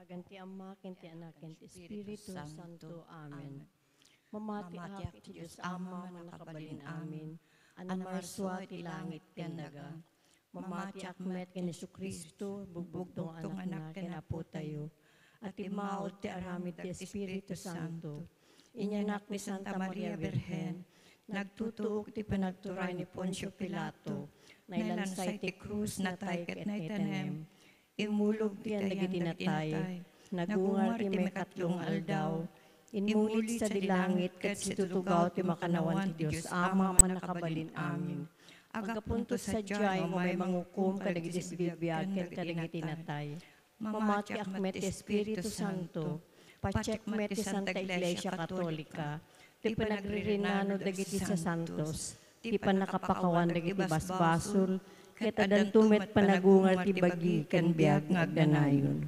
Agan ti Ama, ken ti Anak, ken ti Espiritu Santo. Amen. Mamati ak iti Diyos Ama, manakabalin amin. Ano marswa ti langit ken daga. Mamati ak met ken Jesucristo, bugbog tong anak na ken apo tayo. At imaod ti aramid ti Espiritu Santo. Inyanak ni Santa Maria Virgen, nagtutuok ti panagturay ni Poncio Pilato, nailansay ti krus na tay ket naitanem. Imulog ti dagiti natay, nagungar ti may katlong aldaw, inmulit sa dilangit ket situtugaw ti makanawan ti Dios Ama manakabalin amin. Agapuntos sa diyay mo may mangukum kadagiti bibiyag ket kadagiti natay. Mamati akmet ti Espiritu Santo, pacheck met ti Santa Iglesia Katolika, ti panagririnano dagiti sa santos, ti panakapakawan dagiti basbasol, ket adantumet panagungar ti bagi ken biag nga agdanayon.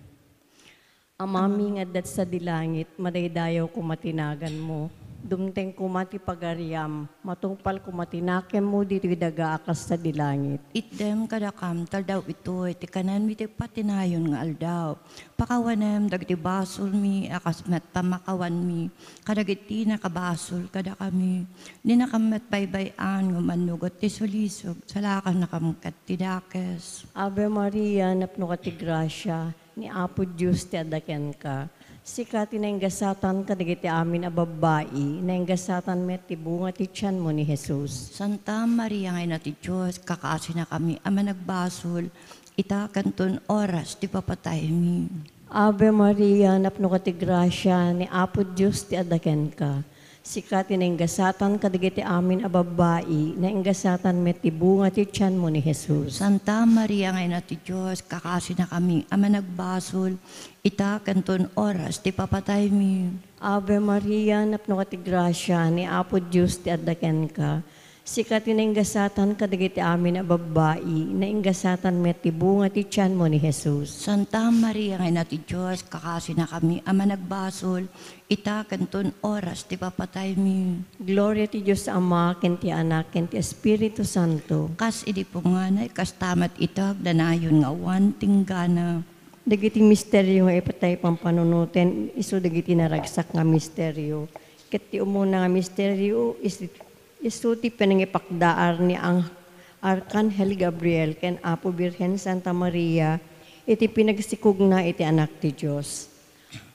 Amami nga dat sa dilangit, madaydayaw kumatinagan mo. Dumteng kumati pagariam, matungpal kumatinakem mo dito daga akas sa dilangit. Itdem kadakam taldaw ito, iti kanan mi ti patinayon nga aldaw. Pakawanem dagiti basol mi, akas met pamakawan mi, kadagiti nakabasol kada kami. Di nakamet baybayan nga manugot ti sulisog, salakan nakamkat ti dakes. Ave Maria, napno ka ti grasya, ni Apo Diyos ti adaken ka. Sikati na inggasatan kadagiti amin a babae, na inggasatan met ti bunga ti tiyan mo ni Jesus. Santa Maria ngay na ti Diyos, kakaasi na kami, ama nagbasol, ita kanton oras, ti papatay mi. Ave Maria, napno ka ti grasya, ni Apo Diyos ti adaken ka. Sikati na inggasatan kadagiti amin a babae, na inggasatan met ti bunga ti tiyan mo ni Jesus. Santa Maria ngay na ti Diyos, kakaasi na kami, ama nagbasol, ita kanton oras, ti papatay mi. Ave Maria, napno ka ti grasya, ni Apo Diyos ti adaken ka. Sikati na inggasatan kadagiti amin a babae, na inggasatan met ti bunga ti tiyan mo ni Jesus. Santa Maria ngay na ti Diyos, kakasi na kami, ama nagbasol, ita kanton oras, ti papatay mi. Gloria ti Diyos Ama, ken ti Anak, ken ti Espiritu Santo. Kas idi po nga na, kas tamat itag, danayon nga wan tinggana. Dagiti misteryo nga ipatay pampanunutin, iso dagiti naragsak nga misteryo. Ket ti umuna nga misteryo, iso ti pinangipakdaar ni ang Arkanghel Gabriel ken Apo Birhen Santa Maria, iti pinagsikog na iti anak ti Diyos.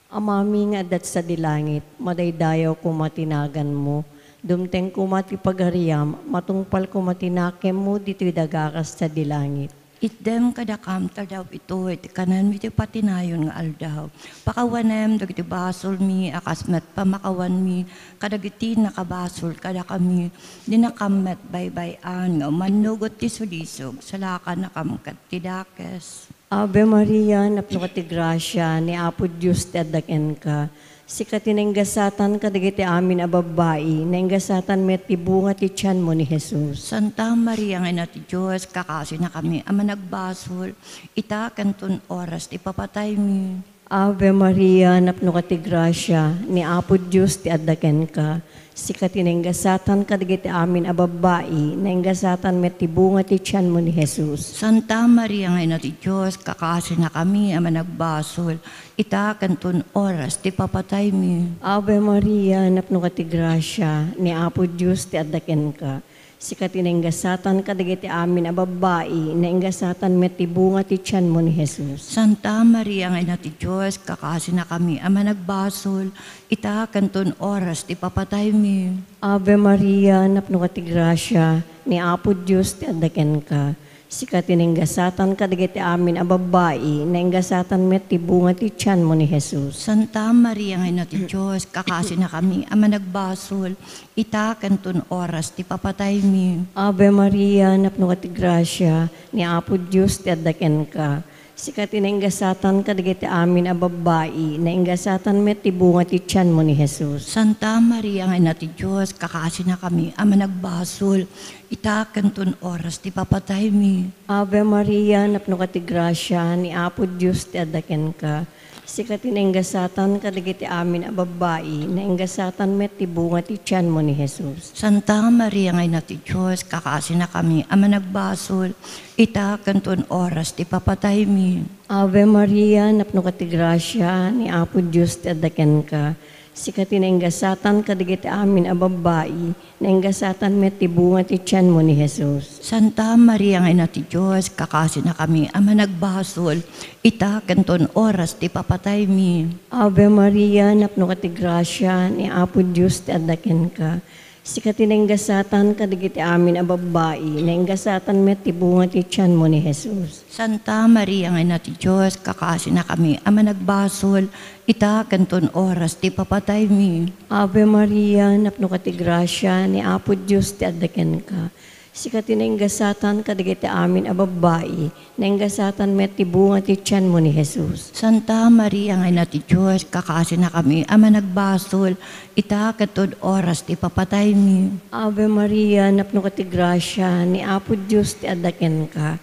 Amami nga adat sa dilangit, madaydayaw kumatinagan mo, dumteng kumati pagariam, matungpal kumatinakem mo dito'y dagakas sa dilangit. Itdem kadakam taldaw ito, iti kanan mi ti patinayon nga aldaw. Pakawanem dagiti basol mi, akas met pamakawan mi, kadagiti nakabasol kada kami, di nakamet baybayan nga manugot ti sulisog, salakan nakamkat ti dakes. Ave Maria, napno ka ti grasya, ni Apo Diyos ti adaken ka. Sikati na inggasatan kadagiti amin a babae, na inggasatan met ti bunga ti tiyan mo ni Jesus. Santa Maria ngay na ti Diyos, kakasi na kami, ama nagbasol, ita kanton oras, ti papatay mi. Ave Maria, napno ka ti grasya, ni Apo Diyos ti adaken ka. Sikati na inggasatan kadagiti amin a babae, na inggasatan met ti bunga ti tiyan mo ni Jesus. Santa Maria ngay na ti Diyos, kakasi na kami, ama nagbasol, ita kanton oras, ti papatay mi. Ave Maria, napno ka ti grasya, ni Apo Diyos ti adaken ka. Sikati na inggasatan kadagiti amin a babae, na inggasatan met ti bunga ti tiyan mo ni Jesus. Santa Maria ngay na ti Diyos, kakasi na kami, ama nagbasol, ita kanton oras, ti papatay mi. Ave Maria, napno ka ti grasya, ni Apo Diyos ti adaken ka. Sikati na inggasatan kadagiti amin a babae, na inggasatan met ti bunga ti tiyan mo ni Jesus. Santa Maria ngay na ti Diyos, kakasi na kami, ama nagbasol, ita kanton oras, ti papatay mi. Ave Maria, napno ka ti grasya, ni Apo Diyos ti adaken ka. Sikati na inggasatan kadagiti amin a babae, na inggasatan met ti bunga ti tiyan mo ni Jesus. Santa Maria ngay na ti Diyos, kakasi na kami, ama nagbasol, ita kanton oras, ti papatay mi. Ave Maria, napno ka ti grasya, ni Apo Diyos ti adaken ka. Sikati na ingasatan kadagiti amin a babae, na ingasatan met tibunga ti tiyan mo ni Jesus. Santa Maria ngay na ti Diyos, kakasi na kami, ama nagbasol, ita kanton oras, ti papatay mi. Ave Maria, napno ka ti grasya, ni Apo Diyos ti adaken ka. Sikati na ingasatan kadagiti amin a babae, na ingasatan met tibunga ti tiyan mo ni Jesus. Santa Maria ngay na ti Diyos, kakasi na kami, ama nagbasol, ita kanton oras, ti papatay mi. Ave Maria, napno ka ti grasya, ni Apo Diyos ti adaken ka. Sikati na ingasatan kadagiti amin a babae, na ingasatan met tibunga ti tiyan mo ni Jesus. Santa Maria ngay na ti Diyos, kakasi na kami, ama nagbasol, ita kanton oras, ti papatay mi. Ave Maria, napno ka ti grasya, ni Apo Diyos ti adaken ka. Sikati na ingasatan kadagiti amin a babae, na ingasatan met tibunga ti tiyan mo ni Jesus. Santa Maria ngay na ti Diyos, kakasi na kami, ama nagbasol, ita kanton oras, ti papatay mi. Ave Maria, napno ka ti grasya, ni Apo Diyos ti adaken ka.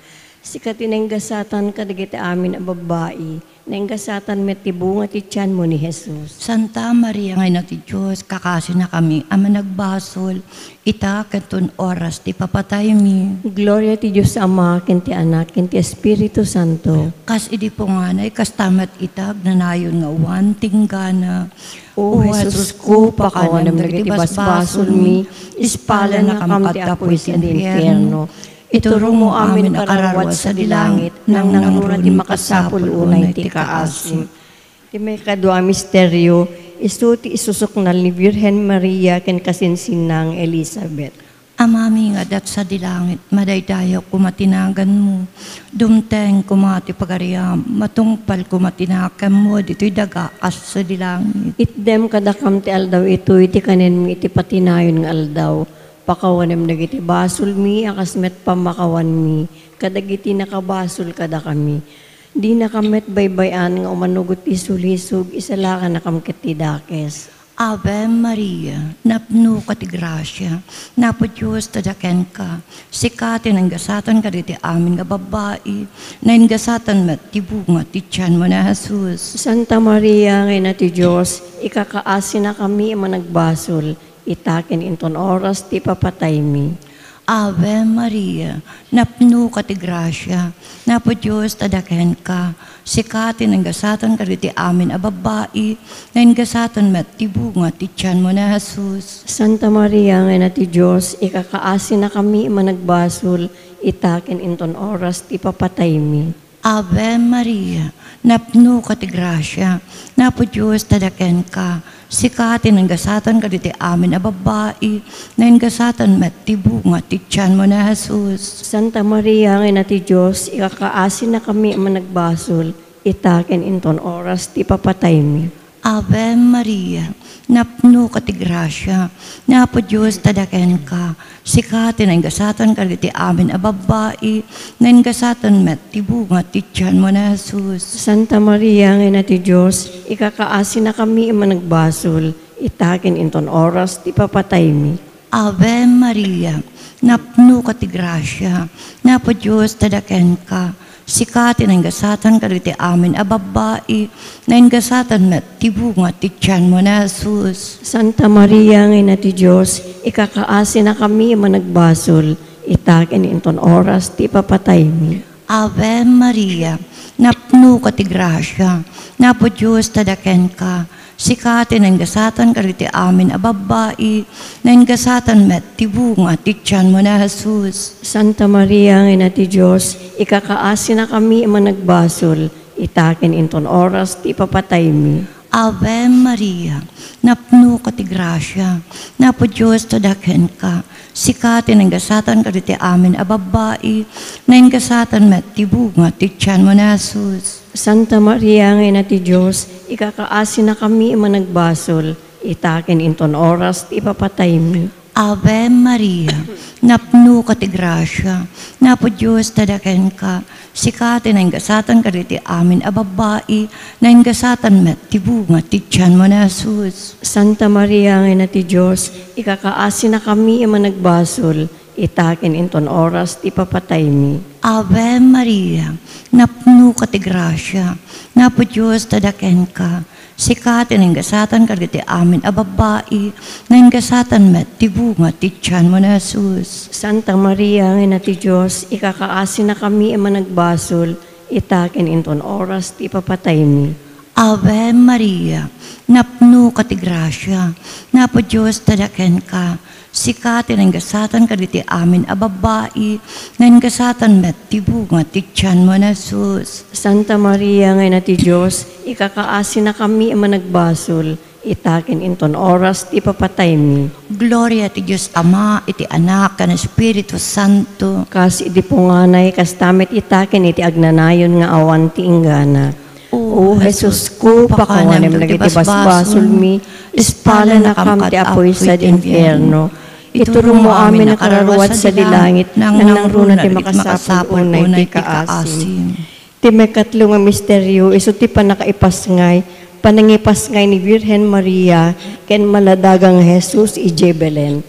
Sikati na ingasatan kadagiti amin a babae, na ingasatan met tibunga ti tiyan mo ni Jesus. Santa Maria ngay na ti Diyos, kakasi na kami, ama nagbasol, ita kanton oras, ti papatay mi. Gloria ti Diyos Ama, ken ti Anak, ken ti Espiritu Santo. Kas idi po nga na, kas tamat itag, nanayon nga wan tinggana. O Jesus ko, pakawanam nagiti basbasol mi, ispala na kamti apoy sa infierno. Iturong mo amin akarawat sa dilangit, nang nanganura di makasapul unay ti kaasim. Ti may kadwa misteryo, isu ti isusuknal ni Virgen Maria ken kasinsinang Elizabeth. Amami nga dat sa dilangit, madaydayaw kumatinagan mo. Dumteng kumati pagariam, matungpal kumatinakan mo, dito'y daga as sa dilangit. Itdem kadakam ti aldaw ito, iti kanin mi iti patinayon nga aldaw. Pakawanem dagiti basol mi, akas met pamakawan mi, kadagiti nakabasol kada kami. Di nakamet baybayan nga umanugot ti sulisog, isala ka nakamket ti dakes. Ave Maria, napno ka ti grasya, napo Diyos tadaken ka, sikatin ang gasatan ka diti amin nga babae, na ingasatan met ti bunga ti tiyan mo na Jesus. Santa Maria, ngay na ti Diyos, ikakaasi na kami managbasol, itaken inton oras ti papatay mi. Ave Maria, napno ka ti grasya, napo Diyos tadaken ka, sikatin ang gasatan ka diti amin a babae, na ingasatan met ti bunga ti tiyan mo na Jesus. Santa Maria, ngay na ti Diyos, ikakaasi na kami managbasol, itaken inton oras ti papatay mi. Ave Maria, napno ka ti grasya, napo Diyos tadaken ka, sikatin ang gasatan ka diti amin a babae, na ingasatan met ti bunga ti tiyan mo na Jesus. Santa Maria, ngay na ti Diyos, ikakaasi na kami managbasol, itaken inton oras ti papatay mi. Ave Maria, napno ka ti grasya, napo Diyos tadaken ka, sikatin ang gasatan ka diti amin a babae, na ingasatan met ti bunga ti tiyan mo na Jesus. Santa Maria, ngay na ti Diyos, ikakaasi na kami managbasol, itaken inton oras ti papatay mi. Ave Maria, napno ka ti grasya, napo Diyos tadaken ka, sikatin ang gasatan ka diti amin a babae, na ingasatan met ti bunga ti tiyan mo na Jesus. Santa Maria, ngay na ti Diyos, ikakaasi na kami managbasol, itaken inton oras ti papatay mi. Ave Maria, napno ka ti grasya, napo Diyos tadaken ka, sikatin ang gasatan ka diti amin a babae, na ingasatan met ti bunga ti tiyan mo na Jesus. Santa Maria, ngay na ti Diyos, ikakaasi na kami managbasol, itaken inton oras ti papatay mi. Ave Maria, napno ka ti grasya, napo Diyos tadaken ka, sikatin ang gasatan ka diti amin a babae, na ingasatan met ti bunga ti tiyan mo na Jesus. Santa Maria, ngay na ti Diyos, ikakaasi na kami managbasol, itaken inton oras ti papatay mi. Ave Maria, napno ka ti grasya, napo Diyos tadaken ka, sikatin ang gasatan ka diti amin a babae, na ingasatan met ti bunga ti tiyan mo na Jesus. Santa Maria, ngay na ti Diyos, ikakaasi na kami managbasol, itakin inton oras ti papatay mi. Ave Maria, napno ka ti grasya, napo Diyos tadaken ka, sikatin ang gasatan kargiti amin ababai, na ang gasatan met ti bunga ti tiyan mo na Jesus. Santa Maria, nga ti Diyos, ikakaasin na kami managbasol, itakin inton oras ti papatay mi. Ave Maria, napno ka ti grasya, napo Diyos tadaken ka, sikatin ang gasatan kaditi amin ababai, ngayon gasatan met ti bunga ti tiyan mo na Jesus. Santa Maria, nga ti Diyos, ikakaasin na kami managbasol, itakin inton oras ti papatay mi. Gloria ti Diyos Ama, iti Anak, kan Espiritu Santo. Kas iti punganay, kas tamet itakin iti agnanayon nga awan ti inggana. O Jesus ko, pakawanem lagi ti basbasol mi, ispala na kam ti apoy sa infierno. Ituro mo amin na kararuat sa dilangit, nang runa ti makasapol unay ti kaasim. Ti may katlo nga misteryo, iso ti panakaipasngay, panangipasngay ni Virgen Maria, ken maladagang Jesus ije Belen.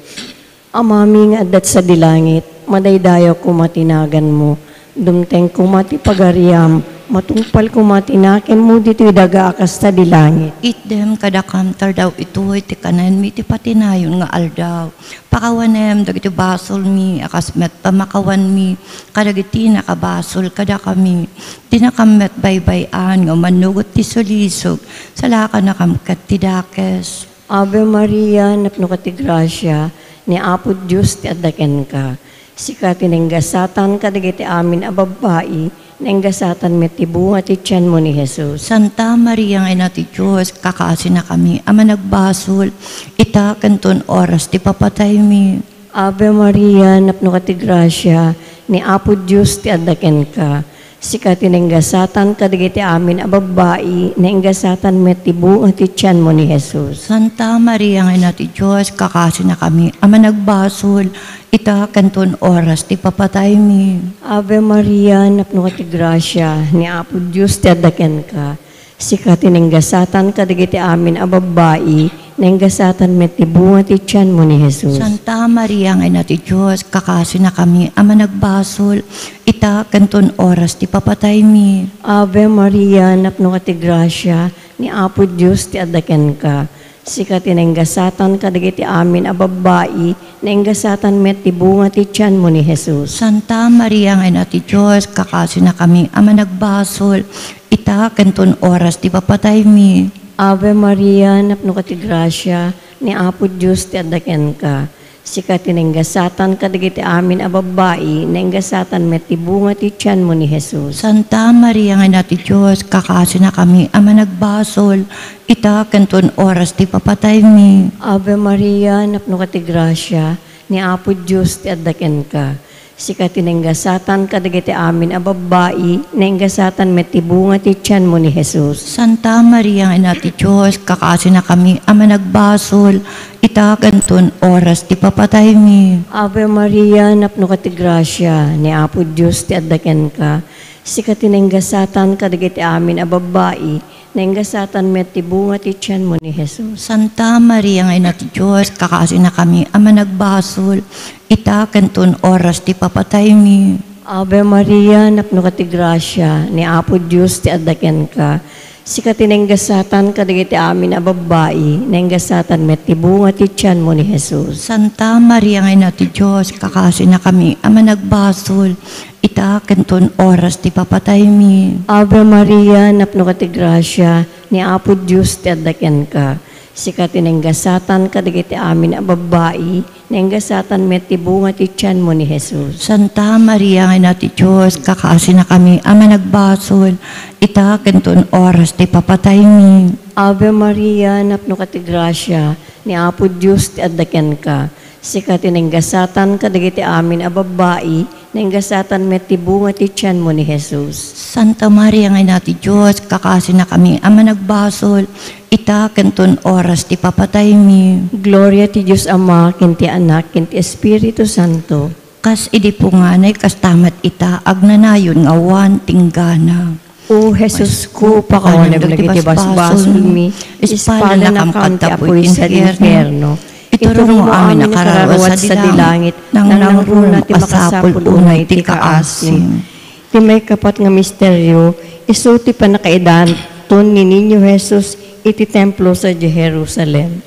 Amami nga adat sa dilangit, madaydayo kumatinagan mo, dumteng kumati pagariam, matungpal kumatinaken mo dito daga akas sa dilangit. Itdem kadakamtar daw ito'y ti kanan mi ti patinayon nga aldaw. Pakawanem dagiti basol mi, akas met pamakawan mi, kadagiti nakabasol kada kami. Tinakamet baybayan nga manugot ti sulisog, salaka nakamkat ti dakes. Ave Maria, napno ka ti grasya, ni Apo Diyos ti adaken ka. Sikatin ang gasatan kadagiti amin ababai, nang gasatan met ti bunga ti tiyan mo ni Jesus. Santa Maria nga ina ti Diyos, kakaasin na kami, ama nagbasol, ita kanton oras ti papatay mi. Ave Maria, napno ka ti grasya, ni Apo Diyos ti adaken ka. Sikatin ang gasatan kadagiti amin ababai, nang gasatan met ti bunga ti tiyan mo ni Jesus. Santa Maria nga ina ti Diyos, kakaasin na kami, ama nagbasol, ita kanton oras ti papatay mi. Ave Maria, napno ka ti grasya, ni Apo Diyos ti adaken ka. Sikatin ang gasatan kadagiti amin ababai, nang gasatan met ti bunga ti tiyan mo ni Jesus. Santa Maria nga ina ti Diyos, kakaasin na kami, ama nagbasol, ita kanton oras ti papatay mi. Ave Maria, napno ka ti grasya, ni Apo Diyos ti adaken ka. Sikatin ang gasatan kadagiti amin ababai, nang gasatan met ti bunga ti tiyan mo ni Jesus. Santa Maria nga ina ti Diyos, kakaasin na kami, ama nagbasol, ita kanton oras ti papatay mi. Ave Maria, napno ka ti grasya, ni Apo Diyos ti adaken ka. Sikatin ang gasatan kadagiti amin ababai, nang gasatan met ti bunga ti tiyan mo ni Jesus. Santa Maria nga ina ti Diyos, kakaasin na kami, ama nagbasol, ita kanton oras ti papatay mi. Ave Maria, napno ka ti grasya, ni Apo Diyos ti adaken ka. Sikatin ang gasatan kadagiti amin ababai, nang gasatan met ti bunga ti tiyan mo ni Jesus. Santa Maria nga ina ti Diyos, kakaasin na kami, ama nagbasol, ita kanton oras ti papatay mi. Ave Maria, napno ka ti grasya, ni Apo Diyos ti adaken ka. Sikatin ang gasatan kadagiti amin ababai, nang gasatan met ti bunga ti tiyan mo ni Jesus. Santa Maria nga ina ti Diyos, kakaasin na kami, ama nagbasol, ita kanton oras ti papatay mi. Ave Maria, napno ka ti grasya, ni Apo Diyos ti adaken ka. Sikatin ang gasatan kadagiti amin ababai, nang gasatan met ti bunga ti tiyan mo ni Jesus. Santa Maria nga ina ti Diyos, kakaasin na kami, ama nagbasol, ita kanton oras ti papatay mi. Ave Maria, napno ka ti grasya, ni Apo Diyos ti adaken ka. Sikatin ang gasatan kadagiti amin ababai, nang gasatan met ti bunga ti tiyan mo ni Jesus. Santa Maria nga ina ti Diyos, kakaasin na kami, ama nagbasol, ita kanton oras ti papatay mi. Ave Maria, napno ka ti grasya, ni Apo Diyos ti adaken ka. Sikatin ang gasatan kadagiti amin ababai, nang gasatan met ti bunga ti tiyan mo ni Jesus. Santa Maria nga ina ti Diyos, kakaasin na kami, ama nagbasol, ita kanton oras ti papatay mi. Gloria ti Diyos Ama, ken ti Anak, ken ti Espiritu Santo. Kas idi punganay, kas tamat ita, agnanayon nga wan tinggana. O Jesus ko, pakawanem lagi ti basbasol mi, ispala na kam ti apoy sa infierno. Iturong mo amin nakararawat sa dilangit, nang nangruna ti makasapul unay ti kaasim. Ti may kapat nga misteryo, isu ti panakaidan ton ni Niño Jesus iti templo sa Jerusalem.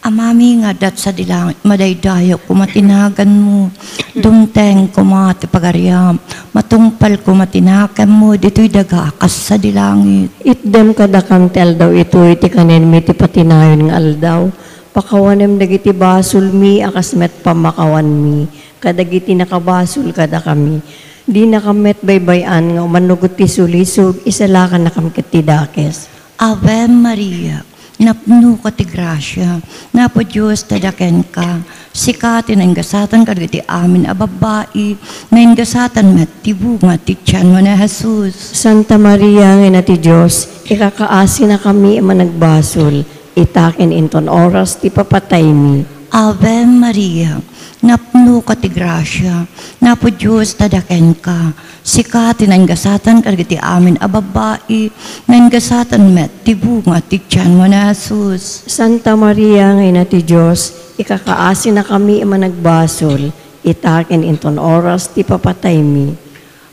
Amami nga dat sa dilangit, madaydayo kumatinagan mo, dumteng kumati pagaryam, matungpal kumatinakan mo, dito'y dagakas sa dilangit. Itdem kadakang tel daw ito iti kanen mi ti patinayon nga aldaw. Pakawanem dagiti basol mi akas met pamakawan mi. Kadagiti nakabasul kada kami. Di nakamet baybayan nga manugot ti sulisog isalakan na kami katidakes. Ave Maria, napno ka ti grasya, napo Diyos tadaken ka, sikatin ang gasatan kadagiti amin a babae, na ang gasatan met ti bunga ti tiyan mo na Jesus. Santa Maria nga ti Diyos, ikakaasi na kami managbasol, itaken inton oras ti papatay mi. Ave Maria, napno ka ti grasya, napo Diyos tadaken ka, sikatin ang gasatan kadagiti amin a babae, na ang gasatan met ti bunga ti tiyan mo na Jesus. Santa Maria nga ti Diyos, ikakaasi na kami managbasol, itaken inton oras ti papatay mi.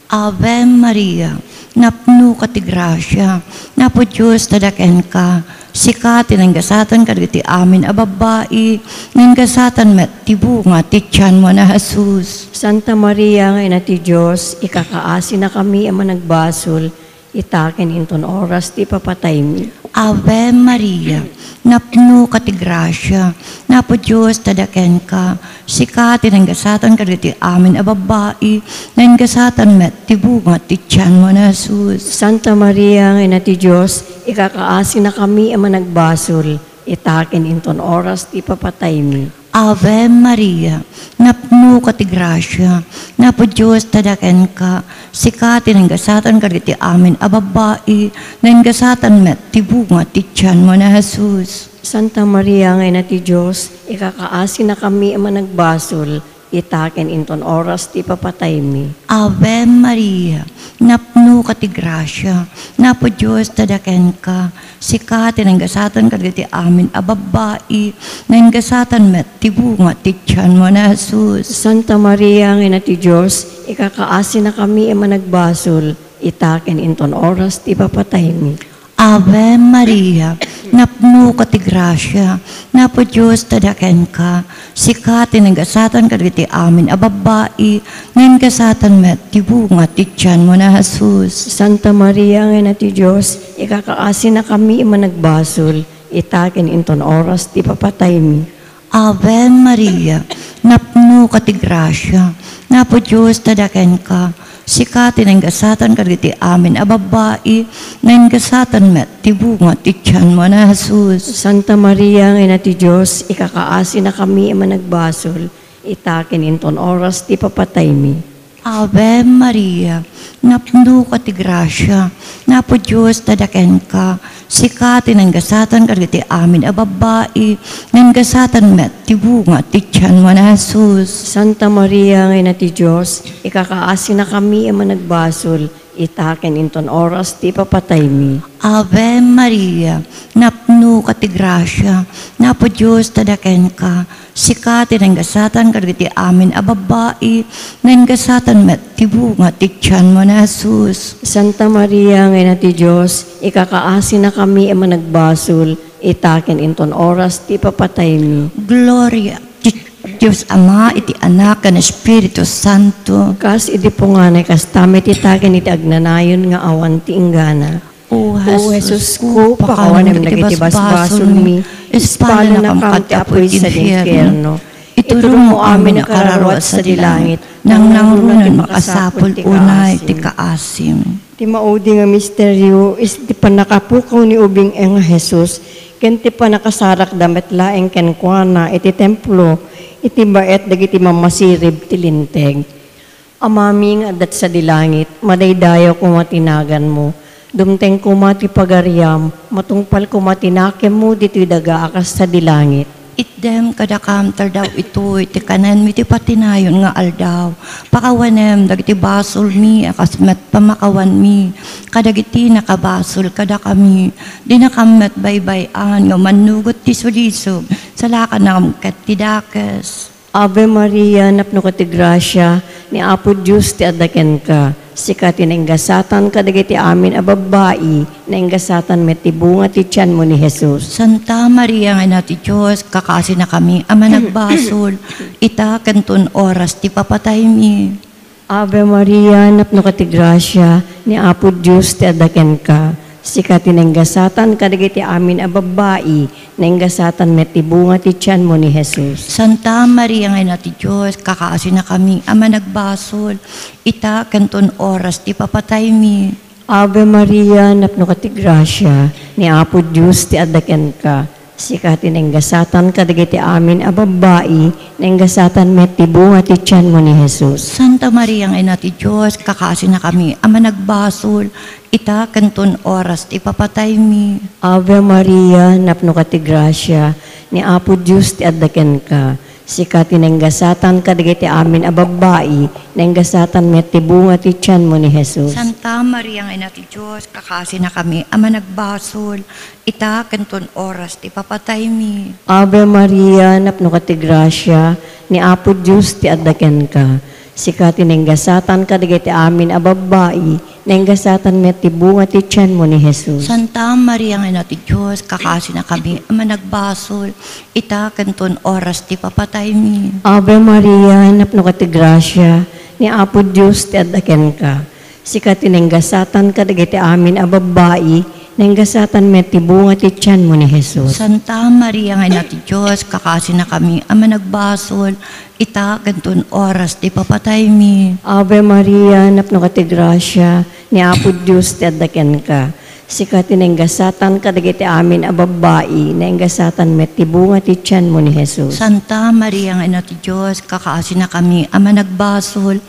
Ave Maria, napno ka ti grasya, napo Diyos tadaken ka, sikatin ang gasatan kadagiti amin a babae, ng gasatan met ti bunga ti tiyan mo na Jesus. Santa Maria nga ti Diyos, ikakaasi na kami managbasol, itaken inton oras ti papatay mi. Ave Maria, napno ka ti grasya, napo Diyos tadaken ka, sikatin ang gasatan kadagiti amin a babae, ng gasatan met ti bunga ti tiyan mo na Jesus. Santa Maria nga ti Diyos, ikakaasi na kami managbasol, itaken inton oras ti papatay mi. Ave Maria, napno ka ti grasya, napo Diyos tadaken ka, sikatin ang gasatan kadagiti amin a babae, ng gasatan met ti bunga ti tiyan mo na Jesus. Santa Maria nga ti Diyos, ikakaasi na kami managbasol, itaken inton oras ti papatay mi. Ave Maria, napno ka ti grasya, napo Diyos tadaken ka, sikatin ang gasatan kadagiti amin a babae, ng gasatan met ti bunga ti tiyan mo na Jesus. Santa Maria nga ti Diyos, ikakaasi na kami managbasol, itaken inton oras ti papatay mi. Ave Maria, napno ka ti grasya, napo Diyos tadaken ka, sikatin ang gasatan kadagiti amin a babae, ng gasatan met ti bunga ti tiyan mo na Jesus. Santa Maria nga ti Diyos, ikakaasi na kami managbasol, itaken inton oras ti papatay mi. Ave Maria, napno ka ti grasya, napo Diyos tadaken ka, sikatin ang gasatan kadagiti amin a babae, ng gasatan met ti bunga ti tiyan mo na Jesus. Santa Maria nga ti Diyos, ikakaasi na kami managbasol, itaken inton oras ti papatay mi. Ave Maria, napno ka ti grasya, napo Diyos tadaken ka, sikatin ang gasatan kadagiti amin a babae, ng gasatan met ti bunga ti tiyan mo na Jesus. Santa Maria nga ti Diyos, ikakaasi na kami managbasol, itaken inton oras ti papatay mi. Ave Maria, napno ka ti grasya, napo Diyos tadaken ka, sikatin ang gasatan kadagiti amin a babae, ng gasatan met ti bunga ti tiyan mo na Jesus. Santa Maria nga ti Diyos, ikakaasi na kami managbasol, itaken inton oras ti papatay mi. Gloria ti Diyos Ama, iti Anak, kan Espiritu Santo. Kas iti punganay, kas tamet itaken iti agnanayon nga awan ti inggana. O Jesus ko, pakawanem dagiti basbasol mi, ispala na kamti apoy sa infierno. Iturong mo amin ang kararawat sa dilangit, nang nangrunan makasapol unay ti kaasim. Ti maudi nga misteryo is ti panakapukaw ni ubing nga Jesus, ken ti panakasarak damet laeng ken kuana iti templo, iti baet dagiti mamasirib ti linteg. Amaming adat sa dilangit, madaydayaw kumatinagan mo, dumteng kumati pagaryam, matungpal kumatinakem mo dito'y dagaakas sa dilangit. Itdem kadakam tardaw itoy, ti kanan mi ti patinayon nga aldaw. Pakawanem, dagiti basol mi, akasmet pamakawan mi. Kadagiti nakabasol, kadakami. Di nakamet baybayan, nga manugot ti sulisog. Salakan na kat ti dakes. Ave Maria, napno ka ti grasya, ni Apo Diyos ti adaken ka. Sikati na ingasatan kadagiti amin a babae, na ingasatan met ti bunga ti tiyan mo ni Jesus. Santa Maria nga nati Diyos, kakasi na kami, ama nagbasol. Ita kanton oras ti papatay mi. Ave Maria, napno ka ti grasya, ni Apo Diyos ti adaken ka. Sikati na ingasatan kadagiti amin a babae, na ingasatan met ti bunga ti tiyan mo ni Jesus. Santa Maria nga nati Diyos, kakasi na kami, ama nagbasol. Ita kanton oras ti papatay mi. Ave Maria, napno ka ti grasya, ni Apo Diyos ti adaken ka. Sikati na ingasatan kadagiti amin a babae, na ingasatan met ti bunga ti tiyan mo ni Jesus. Santa Maria nga nati Diyos, kakasi na kami, ama nagbasol. Ita kanton oras ti papatay mi. Ave Maria, napno ka ti grasya, ni Apo Diyos ti adaken ka. Sikati na ingasatan kadagiti amin a babae, na ingasatan met ti bunga ti tiyan mo ni Jesus. Santa Maria nga nati Diyos, kakasi na kami, ama nagbasol. Ita kanton oras ti papatay mi. Ave Maria, napno ka ti grasya, ni Apo Diyos ti adaken ka. Sikati na ingasatan kadagiti amin a babae, na ingasatan met ti bunga ti tiyan mo ni Jesus. Santa Maria nga nati Diyos, kakasi na kami, ama nagbasol. Ita kanton oras ti papatay mi. Ave Maria, napno ka ti grasya, ni Apo Diyos ti adaken ka. Sikati na ingasatan kadagiti amin a babae, na ingasatan met ti bunga ti tiyan mo ni Jesus. Santa Maria nga nati Diyos, kakasi na kami, ama nagbasol. Ita kanton oras ti papatay mi. Ave Maria, napno ka ti grasya, ni Apo Diyos ti adaken ka. Sikati na ingasatan kadagiti amin a babae, na ingasatan met ti bunga ti tiyan mo ni Jesus. Santa Maria nga nati Diyos, kakasi na kami, ama nagbasol.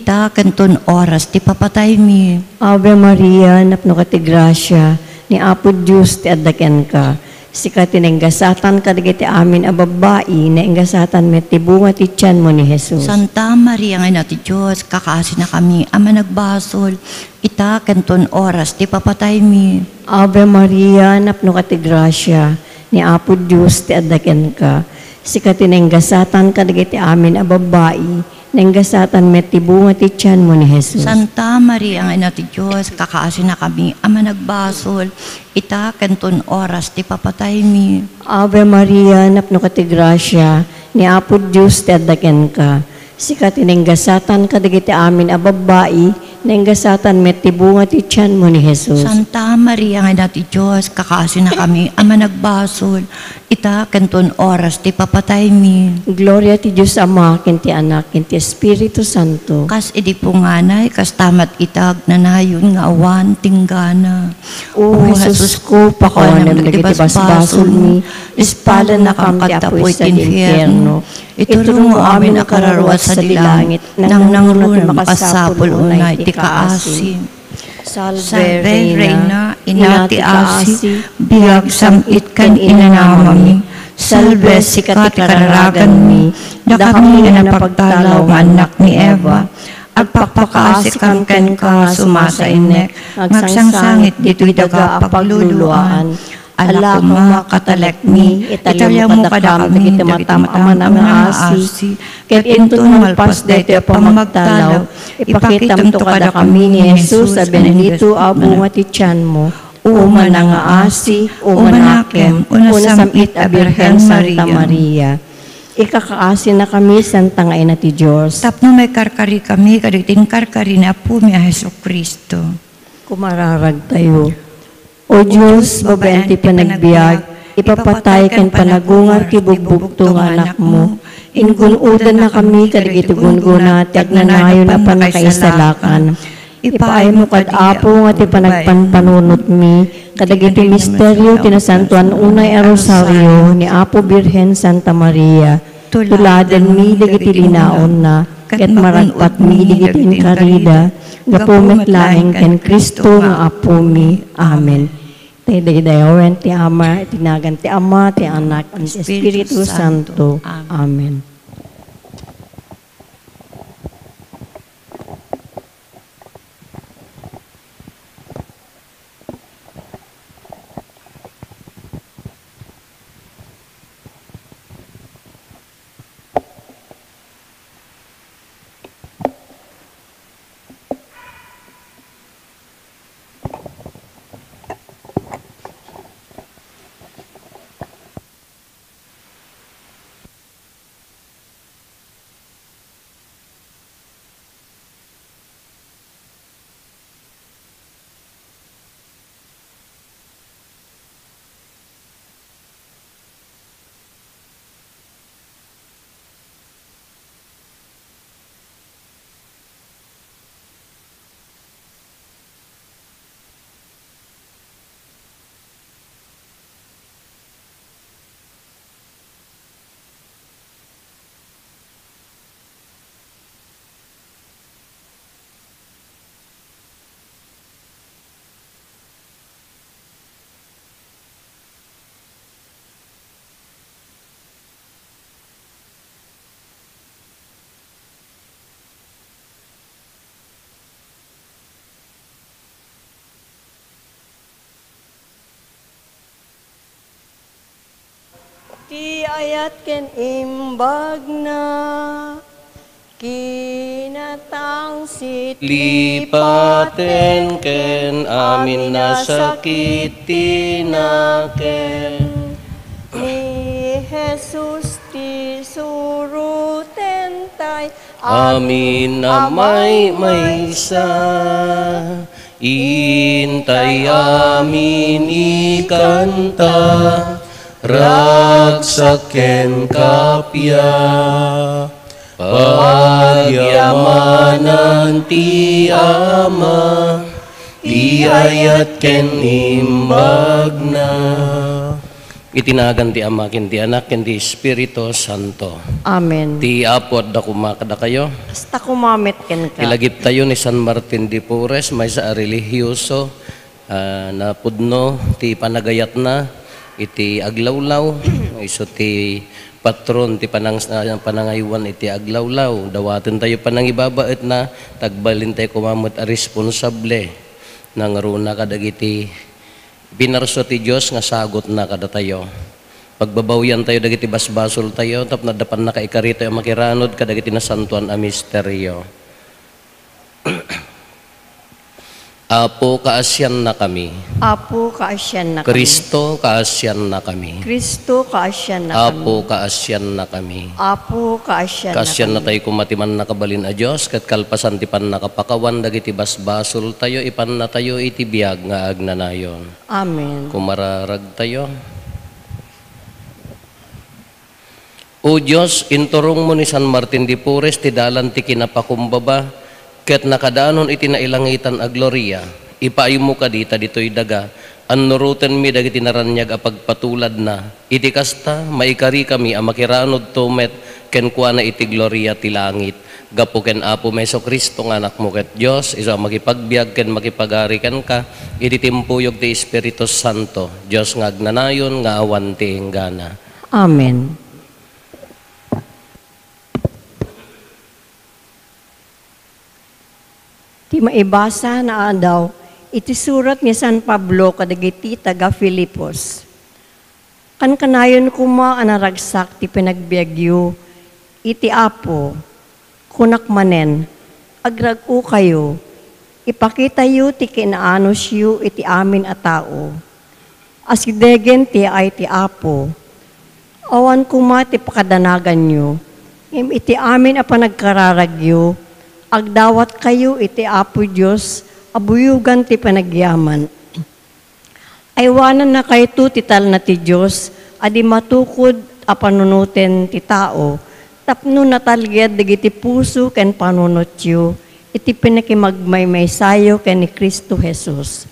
Ita kanton oras ti papatay mi. Ave Maria, napno ka ti grasya, ni Apo Diyos ti adaken ka. Sikati na ingasatan kadagiti amin a babae, na ingasatan met ti bunga ti tiyan mo ni Jesus. Santa Maria nga nati Diyos, kakasi na kami, ama nagbasol. Ita kanton oras ti papatay mi. Ave Maria, napno ka ti grasya, ni Apo Diyos ti adaken ka. Sikati na ingasatan kadagiti amin a babae, na ingasatan met ti bunga ti tiyan mo ni Jesus. Santa Maria nga nati Diyos, kakasi na kami, ama nagbasol. Ita kanton oras ti papatay mi. Ave Maria, napno ka ti grasya, ni Apo Diyos ti adaken ka. Sikati na ingasatan kadagiti amin a babae, na ingasatan met ti bunga ti tiyan mo ni Jesus. Santa Maria nga nati Diyos, kakasi na kami, ama nagbasol. Ita kanton oras ti papatay mi. Gloria ti Diyos Ama, ken ti Anak, ken ti Espiritu Santo. Kas idi punganay, kas tamat itag nanayon nga awan tinggana. O Jesus ko, pakawanan dagiti basbasol mi, ispalan na kam ti apoy sa infierno. Itulong mo amin a kararuat sa dilangit, nang nangunan makasapol unay ti kaasim. Salve Reina, inati asi, biyag samit kan inanamami. Salve sikat kararagan mi, da kami nga napagtalaw nga anak ni Eva. Agpakpakaasi kam ken ka sumasainek, magsangsangit dito'y daga pagluluan. Ala kuma katalek mi, italya mo kadakam dagiti matamama nga asi. Ket into malpas dito pamagtalaw, ipakitam to kada kami ni Jesus, sa benedito a bunga ti tiyan mo. Uma na nga asi, uma nakem, una samit a Birhen Santa Maria. Ikakaasi na kami, Santa nga ina ti Diyos. Tapno may karkari kami, kaditin karkari na po mi a Heso Kristo. Kumararag tayo. O Diyos, babayan ti panagbiag, ipapatay ken panagungar ti bugbugto nga anak mo. Ingunudan na kami kadagiti gunguna ti agnanayon na panakaisalakan. Ipaay mo kad apo nga ti panagpanpanunot mi, kadagiti misteryo tinasantuan unay a rosaryo ni Apo Birhen Santa Maria. Tuladen mi dagiti linaon na, ket maragpat mi dagiti inkarida, gapumet laeng ken Kristo nga apo mi. Amen. Ti daydayawen ti Ama, itinagan ti Ama, ti Anak, ti Espiritu Santo. Amen. Ti ayat ken imbag na kinatang lipaten ken amin na sakit tinaken. Ni Jesus ti suruten tay Amin na maysa, intay amin ikanta, ragsaken kapya, pagyamanan ti Ama, ti ayat ken imbag na. Itinagan ti Ama ken ti Anak ken ti Espiritu Santo. Amen. Ti apod da kumakada kayo. Hasta kumamit ken ka. Ilagip tayo ni San Martin de Porres, may sa religyoso na pudno ti panagayat na iti aglawlaw, iso ti patron ti panangaywan iti aglawlaw. Dawaten tayo panangibabaet na tagbalin tayo kumamot a responsable nang runa kadagiti binarso ti Diyos nga sagot na kada tayo. Pagbabawyan tayo dagiti basbasol tayo tapno dapan na kaikari tayo makiranod kadagiti nasantuan a misteryo. Apo kaasyan na kami. Apo kaasyan na kami. Kristo kaasyan na kami. Kristo kaasyan na kami. Apo kaasyan na kami. Apo kaasyan na Kaasyan na kami. tayo kumatiman nakabalin a Diyos, kat kalpasan ti pan nakapakawan, dagiti basbasol tayo, ipan na tayo iti biyag nga agnanayon. Amen. Kumararag tayo. O Diyos, inturong mo ni San Martin de Porres, ti dalan ti kinapakumbaba, ket nakadaanon iti nailangitan a gloria, ipaayo mo kadita dito'y daga, anuruten mi dagiti naranyag a pagpatulad na, iti kasta, maikari kami a makiranod tumet, ken kuana iti gloria ti langit, gapo ken Apo Meso Kristo nga anak mo ket Diyos, iso makipagbiag ken makipagari ken ka, iti timpuyog ti Espiritu Santo, Diyos nga agnanayon nga awan ti enggana. Amen. Ti maibasa na daw, iti surat ni San Pablo kadagiti taga Filipos. Kanayon kuma anaragsak ti pinagbiagyo, iti Apo, kunak manen, agrag-u kayo, ipakita yu ti kinaanos yu iti amin a tao. Asidegen ti ay ti Apo, awan kuma ti pakadanagan yu, iti amin a panagkararagyo, agdawat kayo iti Apo Diyos, abuyugan ti panagyaman. Aywanan na kayo ti tal na ti Diyos, adi matukod a panunuten ti tao, tapno natalged digiti puso ken panunot yu, iti pinakimagmaymay sayo ken ni Kristo Jesus.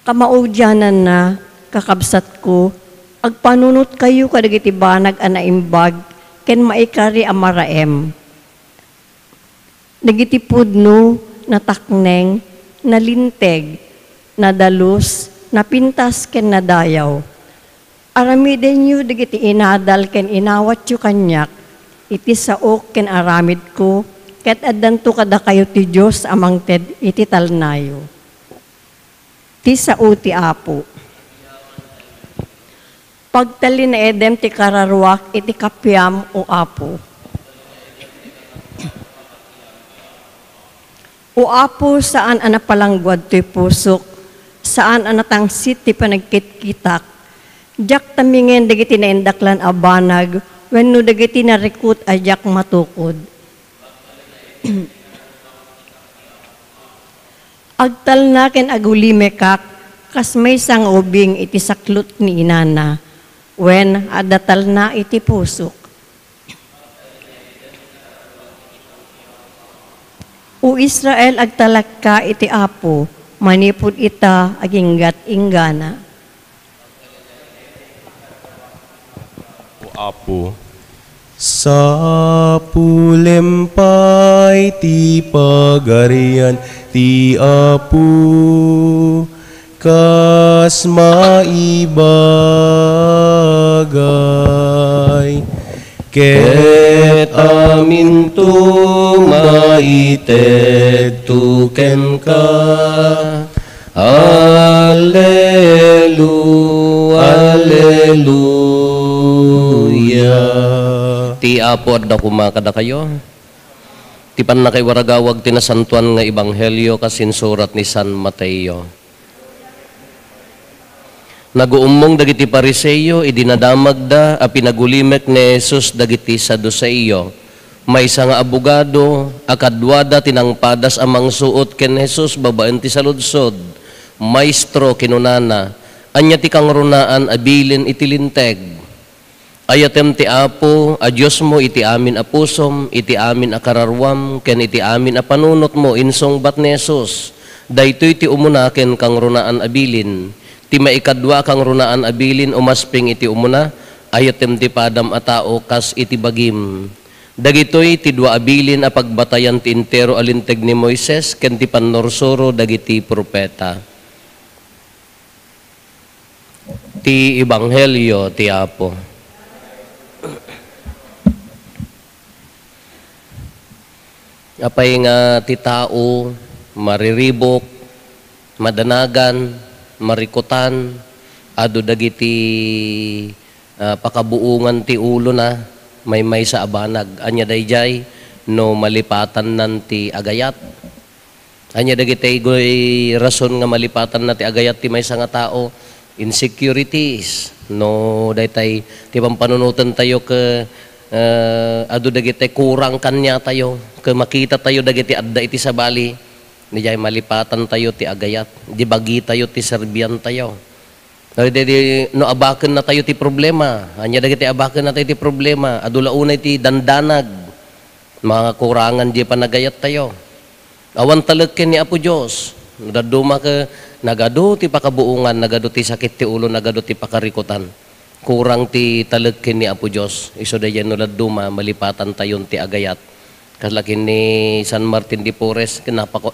Kamaudyanan na, kakabsat ko, agpanunot kayo kadagiti banag a naimbag, ken maikari a maraem. Nagiti pudno, natakneng, nalinteg, nadalus, napintas ken nadayaw. Aramiden yu dagiti inadal ken inawat yu kanyak, iti saok ken aramid ko, ket addanto kada kayo ti Diyos amang ted iti talnayo. Ti sao ti Apo. Pagtali na edem ti kararwak iti kapyam o Apo. O Apo, saan anapalangguad to'y pusok, saan anatangsit ti panagkitkitak, jak tamingen dagiti naindaklan a banag, wenno dagiti narikut a jak matukod. Agtal na ken agulimekak, kas may sang ubing iti saklot ni inana, wen adatal na iti pusok. O Israel agtalak ka iti Apo, manipod ita aginggat inggana. O Apo, sa pulempay ti pagarian ti Apo, kas maibagay. Ket amin tu maited tuken ka. Alleluia. Ti Apo adda kumakada kayo. Ti pan na kay waragawag tinasantuan nga ebanghelyo kasinsurat ni San Mateo. Naguumong dagiti Pariseyo, idinadamag da, a pinagulimek ni Jesus dagiti Saduceo. Maysa nga abogado, akadwada tinangpadas amang suot ken Jesus, babaen ti saludsod. Maestro kinunana, anya ti kang runaan abilin iti linteg. Ayatem ti Apo, a Diyos mo iti amin a pusom, iti amin a kararwam, ken iti amin a panunot mo, insong bat ni Jesus. Daytoy ti umuna ken kang runaan abilin. Ti maikadwa kang runaan abilin umasping iti umuna, ayatem ti padam a tao kas iti bagim. Dagitoy ti dua abilin a pagbatayan ti intero alinteg ni Moises ken ti pannorsuro dagiti propeta. Ti ebanghelyo ti Apo. Apay nga ti tao mariribok, madanagan, marikutan, ado dagiti pakabuungan ti ulo na may sa abanag. Anya dayjay no malipatan nan ti agayat. Anya dagiti goy rason nga malipatan na ti agayat ti maysa nga tao, insecurities. No daytay ti pampanunutan tayo ke ado dagiti kurang kanya tayo, ke makita tayo dagiti adda iti sabali. Di jay malipatan tayo ti agayat, di bagi tayo ti serbian tayo. No abaken na tayo ti problema, anya dagiti abaken na tayo ti problema, adula unay ti dandanag, mga kurangan di panagayat tayo. Awan talagken ni Apo Diyos, nadaduma ka, nagado ti pakabuungan, nagado ti sakit ti ulo, nagado ti pakarikutan. Kurang ti talagken ni Apo Diyos, iso da yan no nadaduma, malipatan tayon ti agayat. Kaslakin ni San Martin de Porres,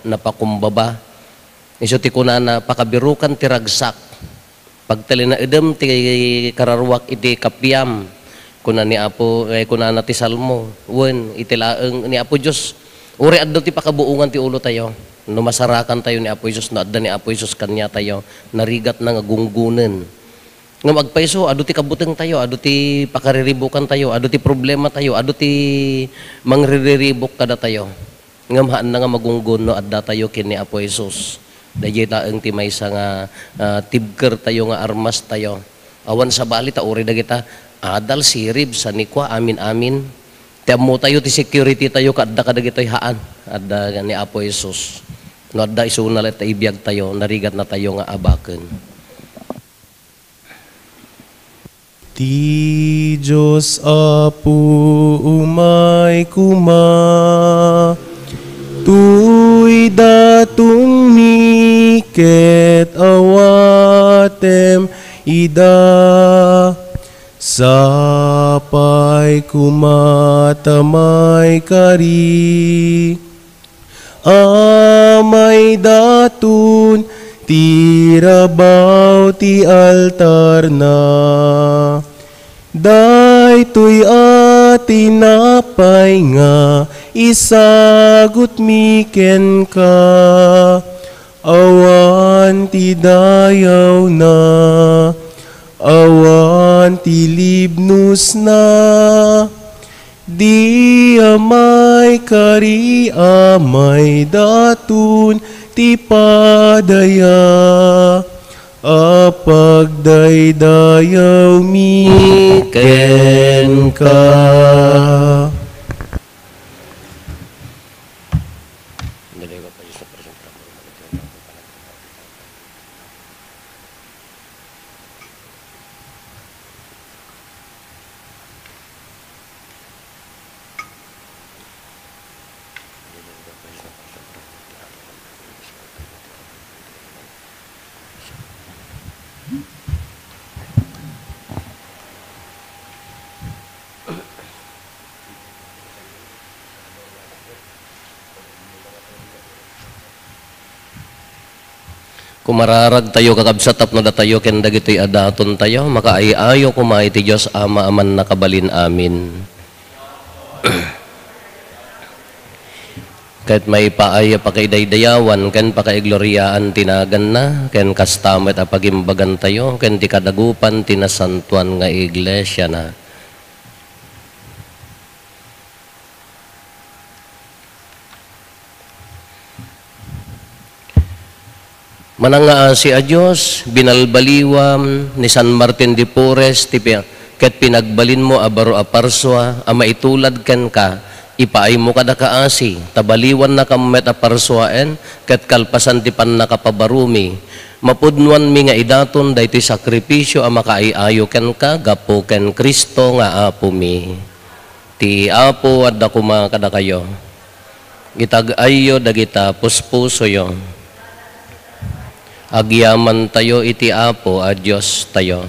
napakumbaba. Iso ti kunana, pakabirukan ti ragsak. Pagtali na idem ti kararwak iti kapyam. Kunan ni Apo, kunana ti Salmo. Wen, itilaeng ni Apo Diyos. Uri addo ti pakabuungan ti ulo tayo. Numasarakan tayo ni Apo Diyos, no adda ni Apo Diyos kanya tayo. Narigat na nga gunggunen. Nga magpaiso, ado ti kabuteng tayo, ado ti pakariribbukan tayo, ado ti problema tayo, ado ti mangriribok kada tayo. Nga maan na nga magunggun no adda tayo kini Apo Jesus. Dayjay taeng ti maysa nga tibker tayo nga armas tayo. Awan sa bali ta uri dagita adal sirib sa nikwa amin. Ti ammo tayo ti security tayo kadda kadagitoy haan. Adda ni Apo Jesus. No adda isunal at ibiyag tayo, narigat na tayo nga abaken. Ti Diyos Apo umay kuma, tuy datong miket awatem ida, sapay kumatamay kari, amay datun tirabaw ti altar na. Daytoy tinapay nga isagut mi ken ka. Awan ti dayaw na, awan ti libnus na. Di amay kari amay datun ti padaya. Apag daydayaw mi ken ka. Kumararag tayo kakabsatap na datayo ken dagitoy adaton tayo makaayayo kumaay ti Dios Ama aman nakabalin amin. Kahit may paaya pakaidaydayawan ken pakaigloriaan tinagan na ken kastamet a pagimbagan tayo ken ti kadagupan tinasantuan nga iglesia na. Manangaasi a Diyos, binalbaliwam ni San Martin de Porres, ket pinagbalin mo abaro a parswa, a maitulad ken ka, ipaay mo kada kaasi, tabaliwan na kamet a parswaen, ket kalpasan ti pan nakapabarumi. Mapudnuan mi nga idaton, dayti sakripisyo a makaiayo ken ka, gapo ken Kristo nga apo mi. Ti apo at dakuma kada kayo. Gitag-ayo dagita puspuso yo. Agyaman tayo iti apo a Diyos tayo.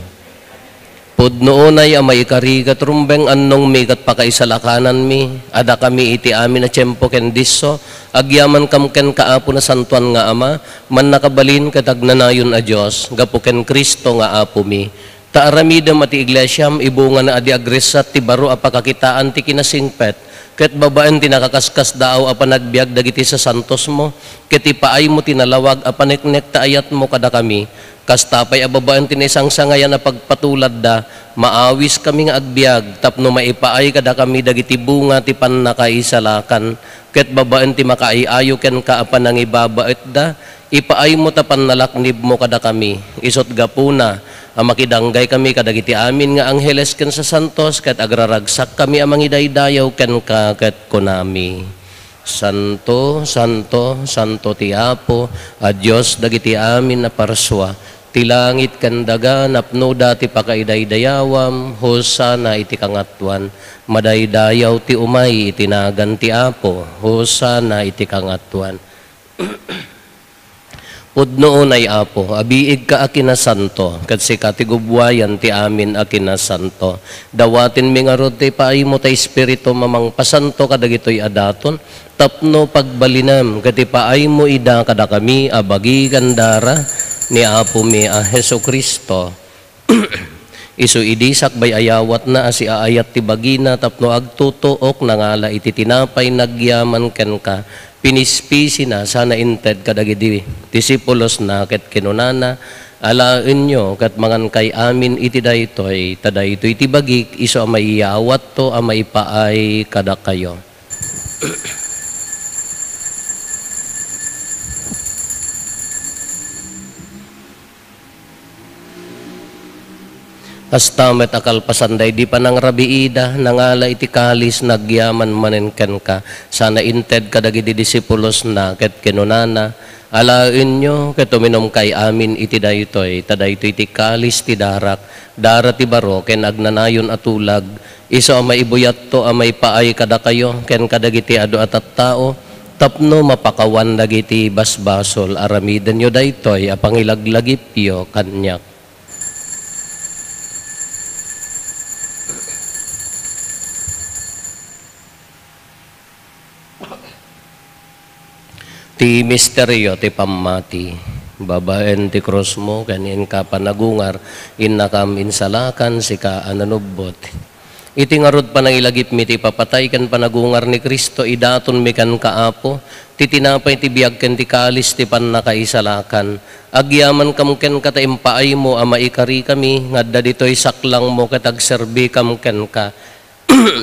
Pudnoonay a maikarigat rumbeng annong migat pakaisalakanan mi, ada kami iti amin na tiyempo ken disso, agyaman kam ken kaapo na santuan nga ama, man nakabalin katagnanayon a Diyos, gapo ken Kristo nga apo mi. Taaramidam ati iglesyam, ibunga na adi agresat ti baro a pakakitaan ti kinasingpet, ket babaan ti nakakaskas daaw a panagbiag dagiti sa santos mo, ket ipaay mo tinalawag a paniknek ta ayat mo kada kami, kastapay a babaan ti isang sangayan na pagpatulad da, maawis kami nga agbiag, tapno maipaay kada kami dagiti bunga ti pannakaisalakan, ket babaan ti makaiayo ken ka a panangibabait da, ipaay mo ta pannalaknib mo kada kami, isot gapuna, makidanggay kami kadagiti amin nga angheles ken sa santos ket agraragsak kami amang idaydayaw ken ka ket kunami. Santo, Santo, Santo ti Apo, a Dios dagiti amin na parswa, ti langit ken daga napno dati pakaidaydayawam, hosana iti kangatuan, madaydayaw ti umay itinagan ti Apo, hosana iti kangatuan. Pudnoon ay apo, abiig ka akina santo, kat si katigubwayan ti amin akina santo. Dawatin mi nga rod ti paay mo ta espiritu mamang pasanto kadagitoy adaton, tapno pagbalinam, kati paay mo ida kada kami abagi gandara ni apo mi a Heso Kristo. Isu idisak bay ayawat na asi aayat ti bagina tapno agtutuok nangala iti tinapay nagyaman ken ka. Pinispisi na sana inted kadagiti disipulos na ket kinunana alaen nyo ket mangan kay amin iti daytoy tadaytoy iti bagik iso a maiyawat to a maipaay kada kayo. Kastamet akal pasanday di pa nang rabiida nangala iti kalis nagyaman manen ken ka sana inted kadagiti disipulos na ket kinunana alaen nyo ket uminom kay amin iti daytoy tadaytoy iti kalis ti darak dara ti baro ken agnanayon atulag iso a maibuyat to a maipaay kada kayo ken kadagiti adu at tao tapno mapakawan dagiti basbasol aramiden nyo daytoy a pangilaglagipyo kanyak. Ti misteryo ti pamati. Babaen ti cross mo, kanin ka panagungar, innakam insalakan, sika ananubot. Iti ngarod pa nang ilagip mi ti papatay kan panagungar ni Kristo, idaton mi kan kaapo, titinapay ti biyag ken ti kalis ti pannakaisalakan. Agyaman kam ken kata impaay mo, ama ikari kami, ngadda ditoy saklang mo katagserbi kam ken ka.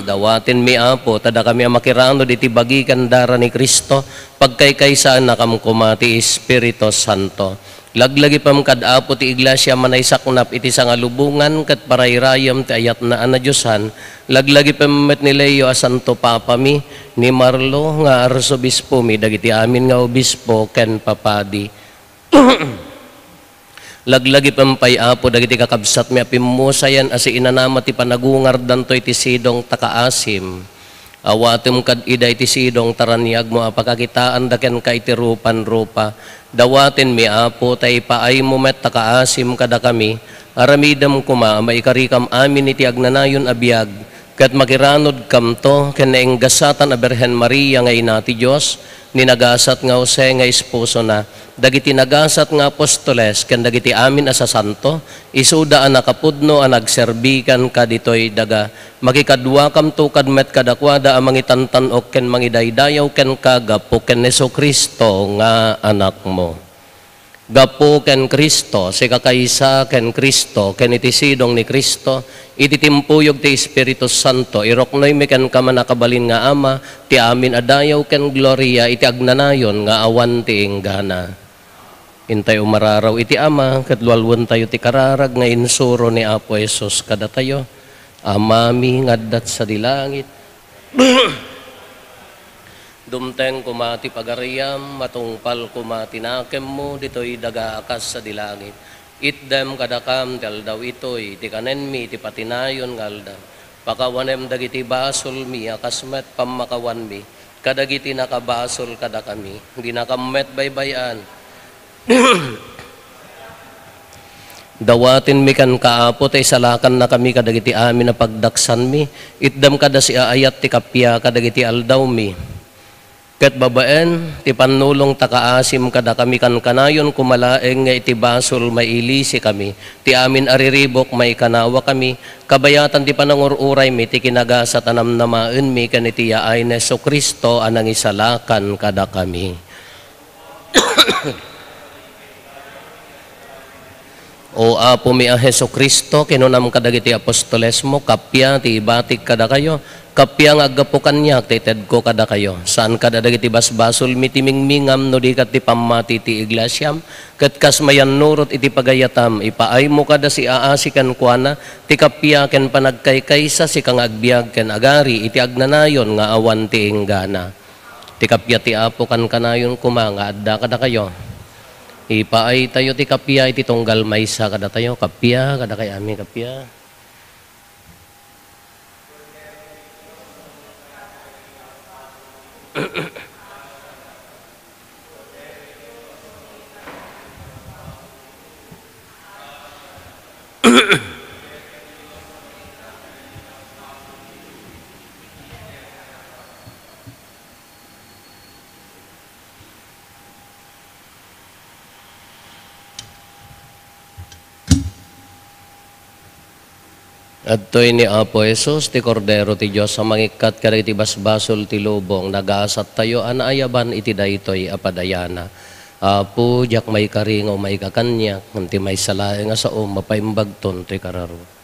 Dawatin mi apo, tada kami makirano diti bagi kandara ni Kristo, pagkaykaysaan na kam kumati Espiritu Santo. Laglagi pam kad apo ti iglesia manay saknap iti sangalubungan kat parayrayam ti ayat na anadyosan. Laglagi pam met ni Leo a Santo Papa mi, ni Marlo nga arsobispo mi, dagiti amin nga obispo ken papadi. Laglagi pampay apo dagiti kakabsat mi apimusayan asi inanama ti panagungar dantoy ti sidong takaasim. Awatem kad iday ti sidong taranyag mo apakakitaan daken ka iti rupan-rupa. Dawaten mi apo tay paay mo met takaasim kada kami. Aramidam kuma maikarikam amin iti agnanayon abiyag. Kat makiranod kam to ken naenggasatan a Birhen Maria nga ina ti Dios, ninagasat nga Jose nga esposo na. Dagiti nagasat nga apostoles ken dagiti amin a sasanto, isuda a nakapudno a nagserbikan kaditoy daga. Makikadwa kam to kadmet kadakwada a mangitantanok ken mangidaydayaw ken kagapo ken Jesucristo nga anak mo. Gapo ken Kristo, si kakaysa ken Kristo, ken iti sidong ni Kristo, iti timpuyog ti Espiritu Santo, iroknoy mi ken kama nakabalin nga ama, ti amin adayaw ken gloria, iti agnanayon nga awan ti inggana. Intay umararaw iti ama, katlualwan tayo ti kararag nga insuro ni Apo Jesus kada tayo, amami ngaddat sa dilangit. Dumteng kumati pagariyam, matungpal kumati nakem mo, dito'y dagaakas sa dilangit. Itdem kadakam, tel daw ito'y, ti kanen mi, ti patinayon ngalda. Pakawanem dagiti basol mi, akasmet pamakawan mi, kadagiti nakabasol kada kami, hindi nakamet baybayan. Dawatin mi kan kaapo, tay salakan na kami kadagiti amin na pagdaksan mi, itdem kada si aayat ti kapya, kadagiti aldaw mi. Ket babaen, ti panulong takaasim kada kami kan kanayon kumalaeng nga iti basol mailisi kami. Ti amin ariribok may kanawa kami. Kabayatan ti panangururay mi, ti kinagasat anamnamaen mi kan iti yaay na Jesucristo anang isalakan kada kami. O apo mi a Jesucristo, kinunam kadagiti apostoles mo, kapya ti ibatik kada kayo. Kapya nga agapukan niya, tited ko kada kayo. Saan kada dagiti basbasol mitimingmingam no di kat ti pamati ti iglesyam. Kat kas mayan nurot iti pagayatam, ipaay mo kada si aasikan kuana, ti kapya ken panagkaykaysa si kang agbiag ken agari, iti agnanayon nga awan ti inggana. Ti kapya ti apo kan kanayon kuma, nga adda kada kayo. Ipaay tayo ti kapya, iti tunggal maysa kada tayo, kapya, kada kay amin kapya. Adtoy ni Apo Jesus, ti Kordero ti Diyos, sa mangikat kadagiti basbasol ti lubong, nagasat tayo, anaayaban iti daytoy apadayana. Apo, jak may karingaw, may kakanyak, nanti may salae nga sao, mapaimbagton, ti kararo.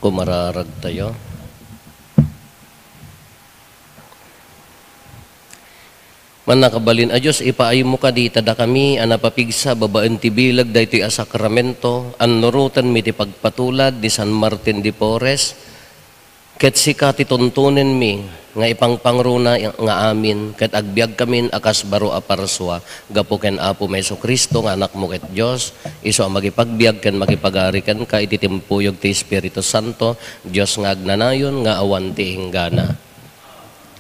Pumararag tayo. Manakabalin a Diyos, ipaayo mo ka di tada kami, anapapigsa, babaan ti bilag, dahito a sakramento, nurutan mi ti pagpatulad, di San Martin de Porres, ket sika ti tuntunin mi, nga ipangpangruna nga amin, ket agbiag kamin akas baro a parswa, gapo ken Apo Meso Kristo, nga anak mo ket Diyos, iso ang magipagbiag ken magipagarikan ka, ititimpuyog ti Espiritu Santo, Diyos nga agnanayon, nga awan ti hinggana.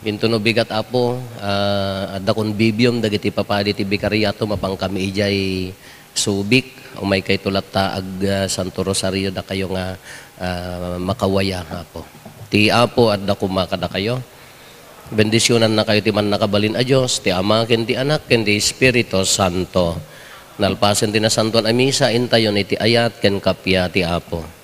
Ginto no bigat Apo, adda kon bibium dagiti papadi ti Bikariato mapang kami ijay subik o may kay tulat ta ag Santo Rosario da kayo nga makawaya Apo. Ti Apo adda kumakada kayo. Bendisyonan na kayo ti man nakabalin a Dios, ti Ama ken ti Anak ken ti Espiritu Santo. Nalpasen ti na santuan a misa intayon iti ayat ken kapya ti Apo.